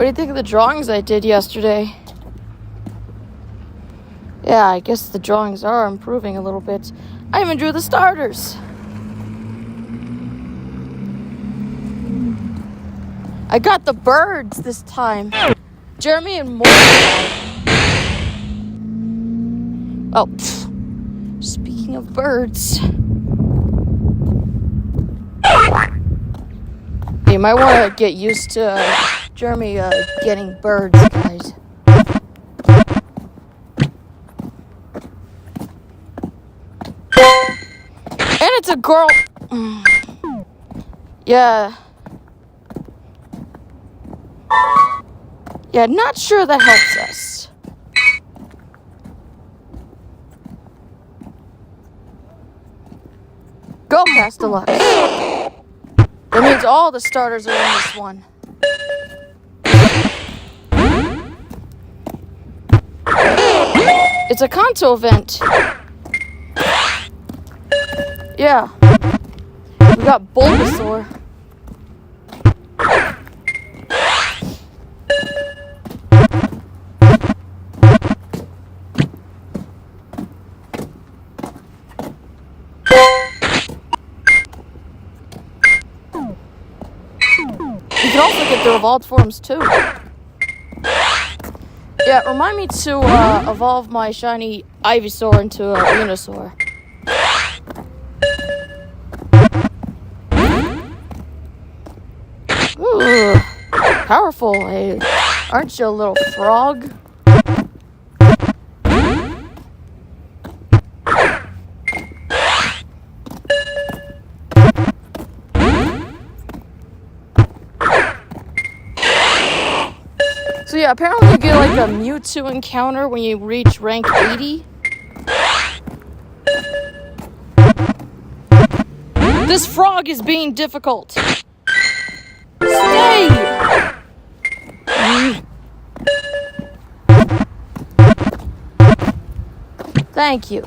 do you think of the drawings I did yesterday? Yeah, I guess the drawings are improving a little bit. I even drew the starters. I got the birds this time. Jeremy and Morgan. Oh, speaking of birds. You might want to get used to Jeremy getting birds, guys. And it's a girl. Yeah. Yeah, not sure that helps us. Go, Pastelux. That means all the starters are in this one. It's a Kanto event. Yeah. We got Bulbasaur. You can also get the evolved forms too. Yeah, remind me to evolve my shiny Ivysaur into a Venusaur. Ooh, powerful. Hey, aren't you a little frog? So yeah, apparently you get like a Mewtwo encounter when you reach rank 80. This frog is being difficult. Stay! Thank you.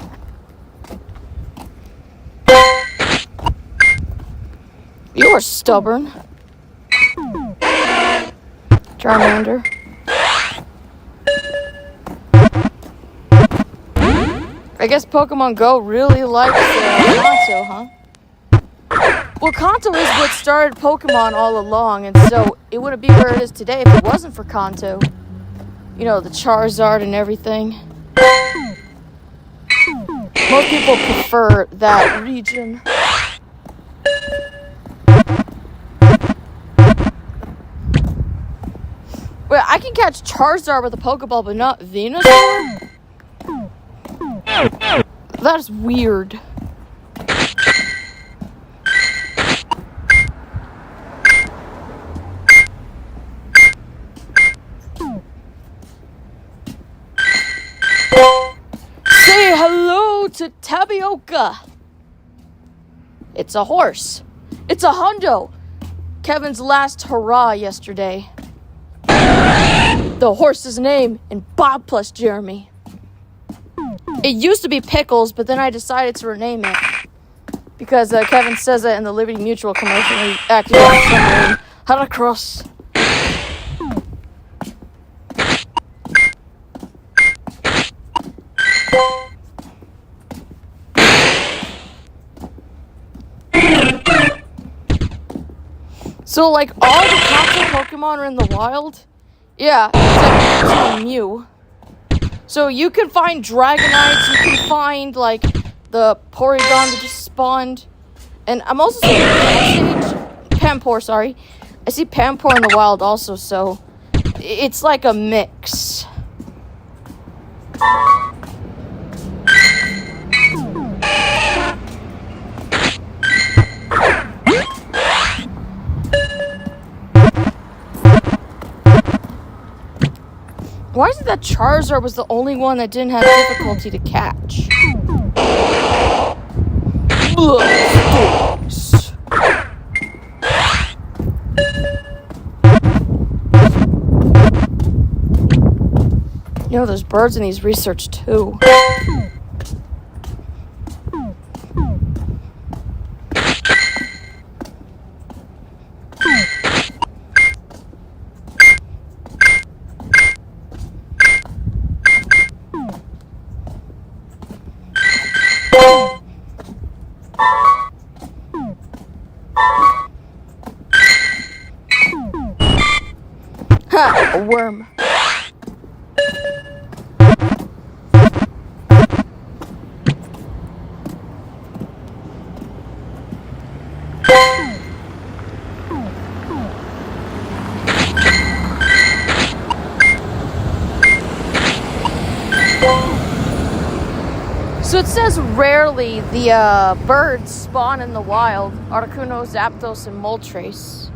You're stubborn. Charmander. I guess Pokemon Go really likes Kanto, huh? Well, Kanto is what started Pokemon all along, and so it wouldn't be where it is today if it wasn't for Kanto. You know, the Charizard and everything. Most people prefer that region. Wait, I can catch Charizard with a Pokeball, but not Venusaur? That's weird. Say hello to Tapioca. It's a horse. It's a hundo. Kevin's last hurrah yesterday. The horse's name in Bob plus Jeremy. It used to be Pickles, but then I decided to rename it. Because Kevin says it in the Liberty Mutual commercial. He activated submarine. Heracross. So, like, all the Kanto Pokemon are in the wild? Yeah, except Mew. So you can find Dragonites, you can find, like, the Porygon that just spawned. And I'm also seeing Pampor, sorry. I see Pampor in the wild also, so it's like a mix. Why is it that Charizard was the only one that didn't have difficulty to catch? You know, there's birds in these research too. Ha! A worm. So it says rarely the birds spawn in the wild. Articuno, Zapdos, and Moltres.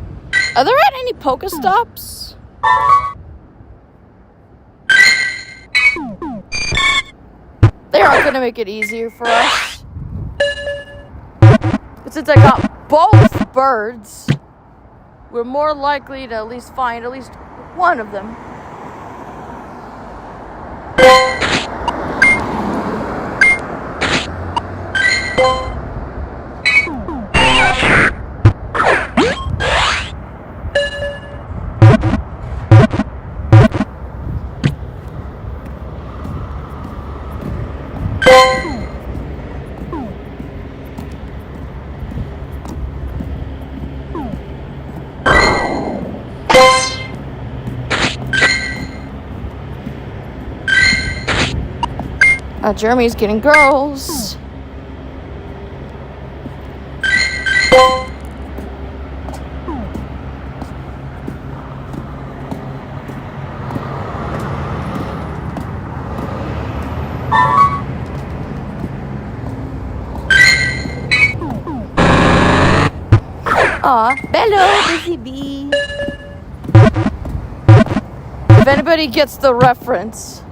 Are there any Pokestops? They are going to make it easier for us. But since I got both birds, we're more likely to at least find at least one of them. Jeremy's getting girls. Aw, hello, busy bee. If anybody gets the reference,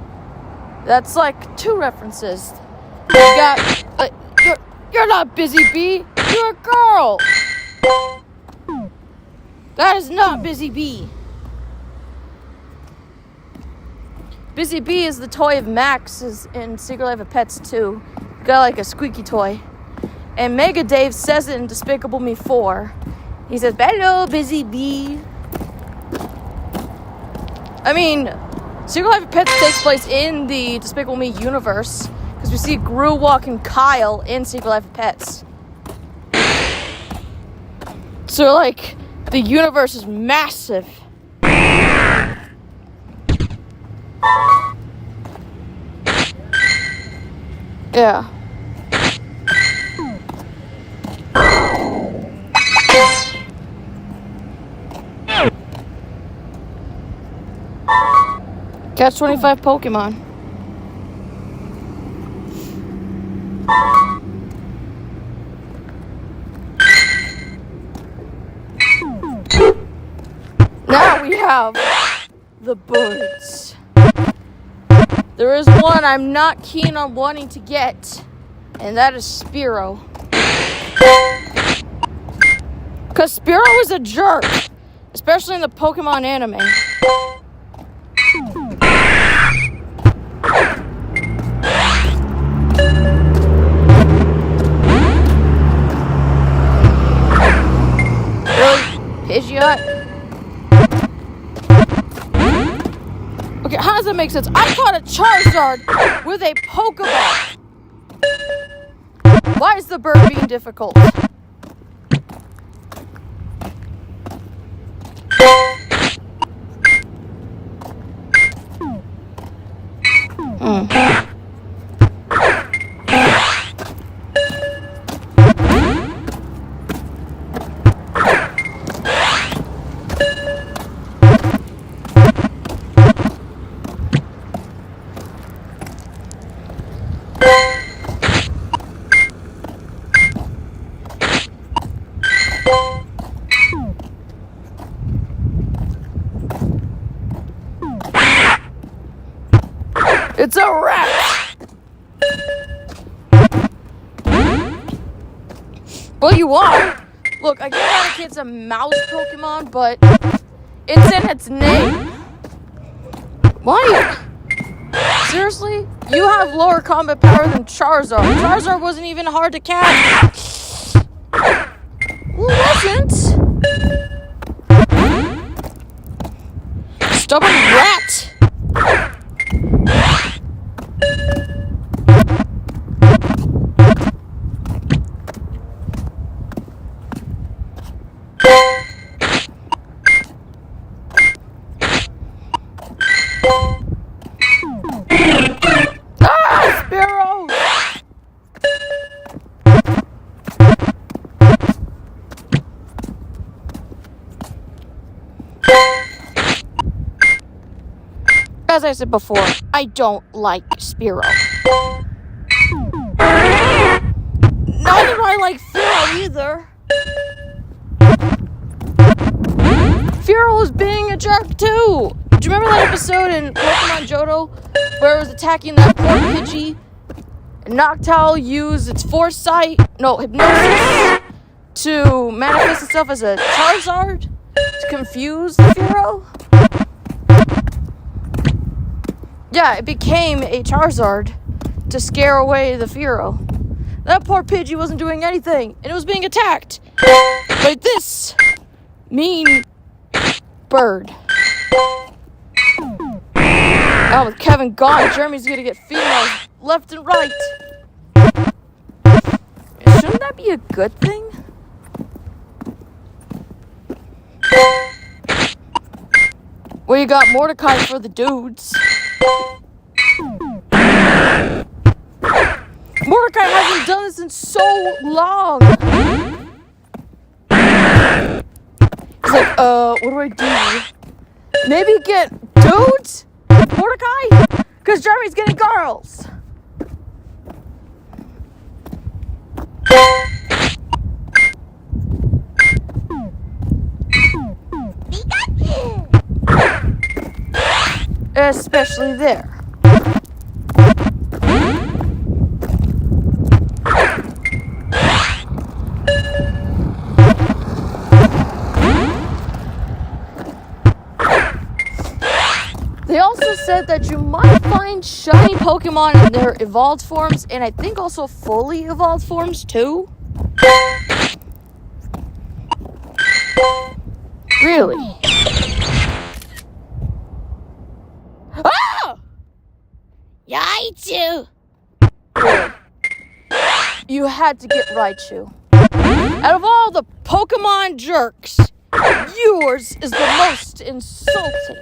that's like two references. You got, you're not busy bee, you're a girl. That is not busy bee. Busy bee is the toy of Max in Secret Life of Pets 2. Got like a squeaky toy. And Mega Dave says it in Despicable Me 4. He says, hello, busy bee. I mean, Secret Life of Pets takes place in the Despicable Me universe, because we see Gru walking Kyle in Secret Life of Pets. So, like, the universe is massive. Yeah. Catch 25 Pokemon. Now we have the birds. There is one I'm not keen on wanting to get, and that is Spearow. Because Spearow is a jerk, especially in the Pokemon anime. Pidgeot. Okay, how does that make sense? I caught a Charizard with a Pokeball. Why is the bird being difficult? It's a rat! Well, you are. Look, I get that it's a mouse Pokemon, but it's in its name. Why? Seriously? You have lower combat power than Charizard. Charizard wasn't even hard to catch. Well, it wasn't. Stubborn rat! I said before, I don't like Spearow. Neither do I like Fearow either. Fearow was being a jerk too. Do you remember that episode in Pokemon Johto where it was attacking that poor Pidgey? And Noctowl used its hypnosis to manifest itself as a Charizard to confuse the Fearow? Yeah, it became a Charizard to scare away the Fearow. That poor Pidgey wasn't doing anything, and it was being attacked by this mean bird. Now with Kevin gone, Jeremy's gonna get females left and right. Shouldn't that be a good thing? Well, you got Mordecai for the dudes. Mordecai hasn't done this in so long. He's like, what do I do? Maybe get dudes? Mordecai? Because Jeremy's getting girls. Especially there. They also said that you might find shiny Pokemon in their evolved forms, and I think also fully evolved forms too. Really? Ah! Raichu! You had to get Raichu. Out of all the Pokemon jerks, yours is the most insulting.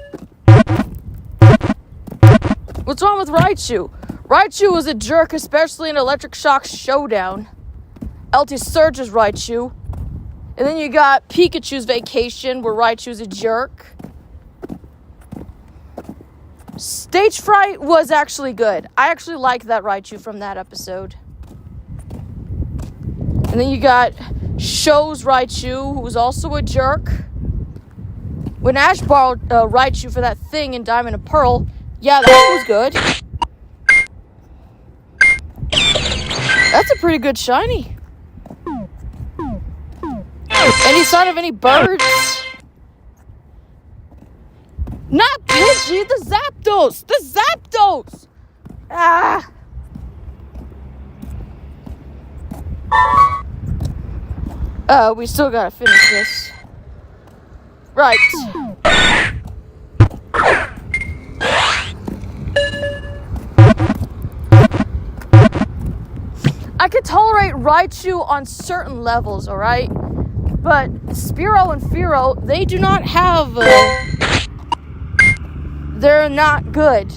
What's wrong with Raichu? Raichu was a jerk, especially in Electric Shock Showdown. LT Surge's Raichu. And then you got Pikachu's Vacation, where Raichu's a jerk. Stage Fright was actually good. I actually liked that Raichu from that episode. And then you got Show's Raichu, who was also a jerk. When Ash borrowed Raichu for that thing in Diamond and Pearl, yeah, that was good. That's a pretty good shiny. Any sign of any birds? Not Pidgey, the Zapdos! The Zapdos! Ah! We still gotta finish this. Right. I could tolerate Raichu on certain levels, alright? But Spearow and Fearow, they do not have... they're not good.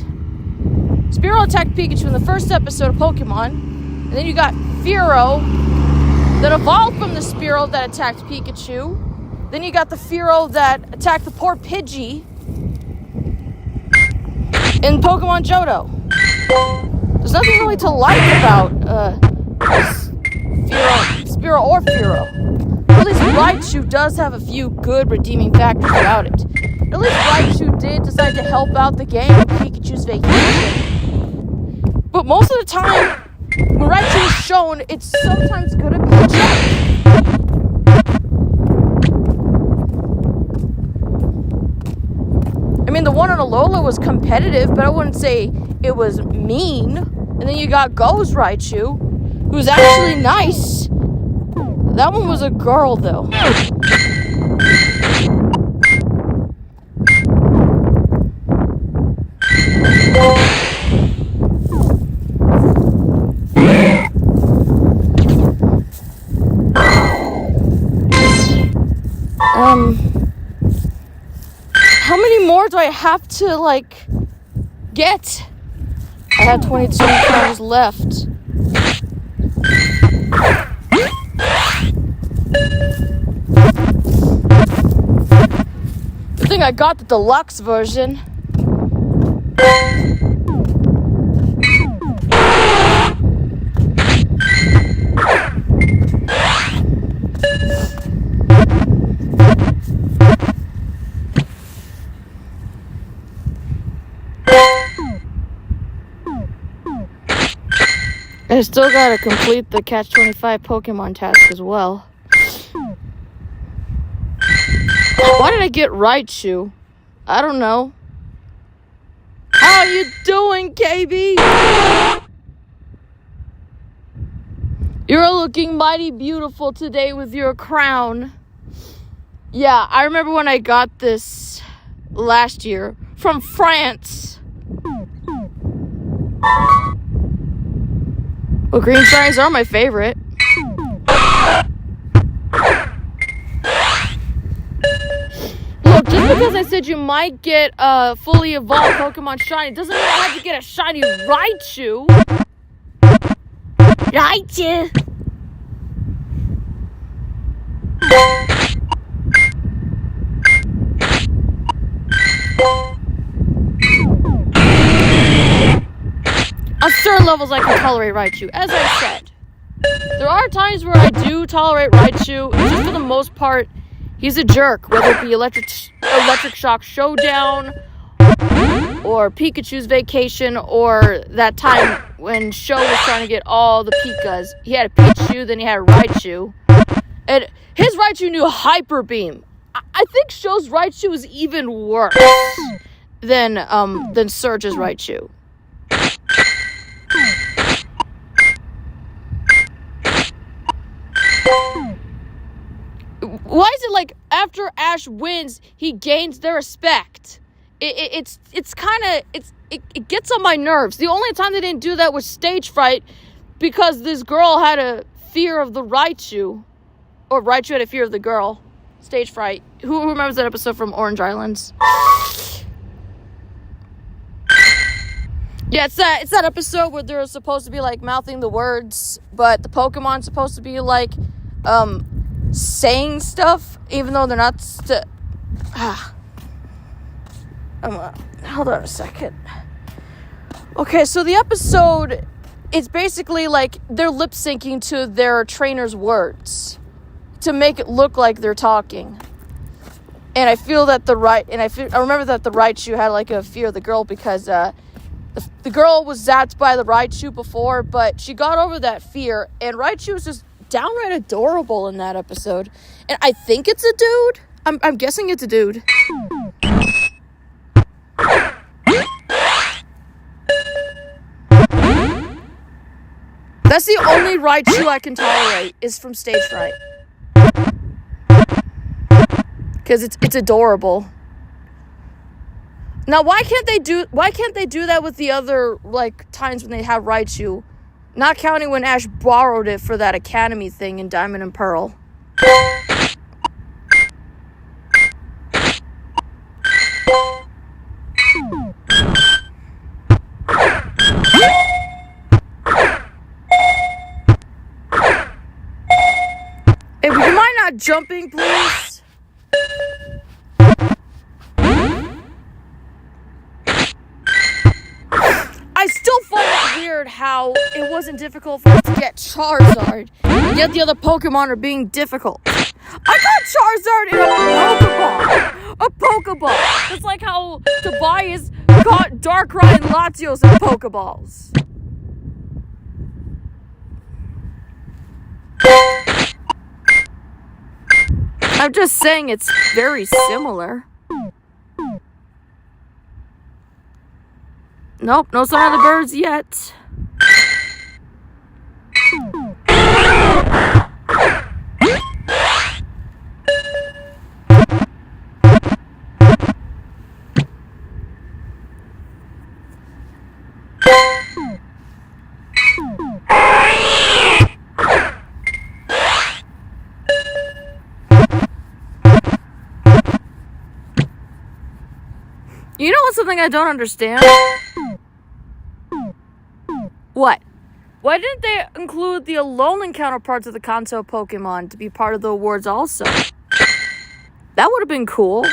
Spearow attacked Pikachu in the first episode of Pokemon. And then you got Fearow that evolved from the Spearow that attacked Pikachu. Then you got the Fearow that attacked the poor Pidgey in Pokemon Johto. There's nothing really to like about Spearow or Fearow. At least Raichu does have a few good redeeming factors about it. At least Raichu did decide to help out the gang in Pikachu's Vacation. But most of the time, when Raichu is shown, it's sometimes gonna be a jerk. I mean, the one on Alola was competitive, but I wouldn't say it was mean. And then you got Ghost Raichu, who's actually nice. That one was a girl, though. How many more do I have to, get? I have 22 times left. Good thing I got the deluxe version. I still gotta complete the Catch 25 Pokemon task as well. Why did I get Raichu? I don't know. How you doing, KB? You're looking mighty beautiful today with your crown. Yeah, I remember when I got this last year from France. Well, green shinies are my favorite. Look, just because I said you might get a fully evolved Pokemon shiny doesn't mean I have to get a shiny Raichu. Raichu. On certain levels, I can tolerate Raichu. As I said, there are times where I do tolerate Raichu. It's just for the most part, he's a jerk. Whether it be Electric Shock Showdown, or Pikachu's Vacation, or that time when Sho was trying to get all the Pikas. He had a Pikachu, then he had a Raichu. And his Raichu knew Hyper Beam. I think Sho's Raichu is even worse than Surge's Raichu. Why is it like after Ash wins, he gains their respect? It gets on my nerves. The only time they didn't do that was Stage Fright, because this girl had a fear of the Raichu, or Raichu had a fear of the girl. Stage Fright. Who remembers that episode from Orange Islands? Yeah, it's that episode where they're supposed to be like mouthing the words, but the Pokemon's supposed to be like saying stuff, even though they're not. Hold on a second. Okay, so the episode, it's basically like they're lip syncing to their trainer's words to make it look like they're talking. And I feel that I remember that the Raichu had like a fear of the girl because the girl was zapped by the Raichu before, but she got over that fear, and Raichu was just downright adorable in that episode. And I think it's a dude. I'm guessing it's a dude. That's the only Raichu I can tolerate is from Stage Fright. Because it's adorable. Now, why can't they do that with the other like times when they have Raichu? Not counting when Ash borrowed it for that Academy thing in Diamond and Pearl. Hey, would you mind not jumping, please? I still find it weird how it wasn't difficult for us to get Charizard, and yet the other Pokemon are being difficult. I got Charizard in a Pokeball. It's like how Tobias got Darkrai and Latios in Pokeballs. I'm just saying it's very similar. Nope, no sign of the birds yet. You know what's something I don't understand? What? Why didn't they include the Alolan counterparts of the Kanto Pokemon to be part of the awards also? That would have been cool.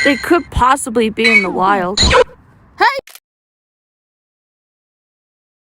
They could possibly be in the wild.